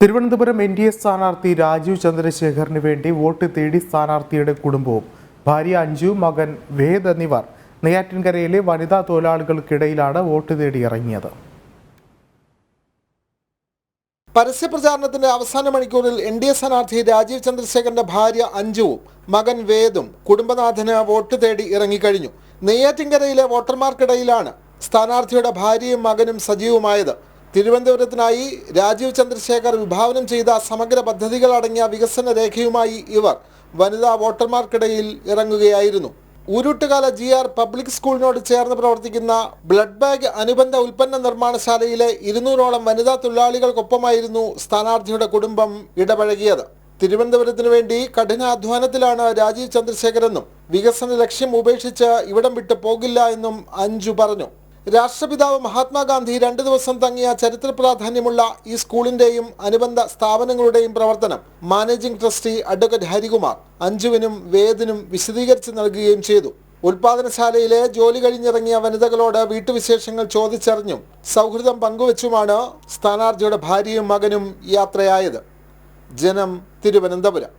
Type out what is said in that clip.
Thiruvananthapuram NDA സ്ഥാനാർത്ഥി രാജീവ് ചന്ദ്രശേഖറിന് വേണ്ടി vote തേടി സ്ഥാനാർത്ഥിയുടെ കുടുംബവും ഭാര്യ അഞ്ജു, മകൻ വേദ് എന്നിവർ നെയ്യാറ്റിൻകരയിലെ വനിതാ തൊഴിലാളികൾക്കിടയിലാണ് വോട്ട് തേടി ഇറങ്ങിയത്. പരസ്യപ്രചാരണത്തിന്റെ അവസാന മണിക്കൂറിൽ NDA സ്ഥാനാർത്ഥി രാജീവ് ചന്ദ്രശേഖറിന്റെ ഭാര്യ അഞ്ജുവും മകൻ വേദും കുടുംബനാഥന് വോട്ട് തേടി ഇറങ്ങിക്കഴിഞ്ഞു. നെയ്യാറ്റിൻകരയിലെ വോട്ടർമാർക്കിടയിലാണ് സ്ഥാനാർത്ഥിയുടെ ഭാര്യയും മകനും സജീവമായത്. തിരുവനന്തപുരത്തിനായി രാജീവ് ചന്ദ്രശേഖർ വിഭാവനം ചെയ്ത സമഗ്ര പദ്ധതികളടങ്ങിയ വികസന രേഖയുമായി ഇവർ വനിതാ വോട്ടർമാർക്കിടയിൽ ഇറങ്ങുകയായിരുന്നു. ഊരുട്ടുകാല GR പബ്ലിക് സ്കൂളിനോട് ചേർന്ന് പ്രവർത്തിക്കുന്ന ബ്ലഡ് ബാഗ് അനുബന്ധ ഉൽപ്പന്ന നിർമ്മാണശാലയിലെ 200ഓളം വനിതാ തൊഴിലാളികൾക്കൊപ്പമായിരുന്നു സ്ഥാനാർത്ഥിയുടെ കുടുംബം ഇടപഴകിയത്. തിരുവനന്തപുരത്തിനു വേണ്ടി കഠിനാധ്വാനത്തിലാണ് രാജീവ് ചന്ദ്രശേഖരെന്നും വികസന ലക്ഷ്യം ഉപേക്ഷിച്ച് ഇവിടം വിട്ടു പോകില്ല എന്നും അഞ്ജു പറഞ്ഞു. രാഷ്ട്രപിതാവ് മഹാത്മാഗാന്ധി 2 ദിവസം തങ്ങിയ ചരിത്ര പ്രാധാന്യമുള്ള ഈ സ്കൂളിന്റെയും അനുബന്ധ സ്ഥാപനങ്ങളുടെയും പ്രവർത്തനം മാനേജിംഗ് ട്രസ്റ്റി അഡ്വക്കേറ്റ് ഹരികുമാർ അഞ്ജുവിനും വേദിനും വിശദീകരിച്ച് നൽകുകയും ചെയ്തു. ഉൽപാദനശാലയിലെ ജോലി കഴിഞ്ഞിറങ്ങിയ വനിതകളോട് വീട്ടുവിശേഷങ്ങൾ ചോദിച്ചറിഞ്ഞും സൗഹൃദം പങ്കുവച്ചുമാണ് സ്ഥാനാർത്ഥിയുടെ ഭാര്യയും മകനും യാത്രയായത്. ജനം, തിരുവനന്തപുരം.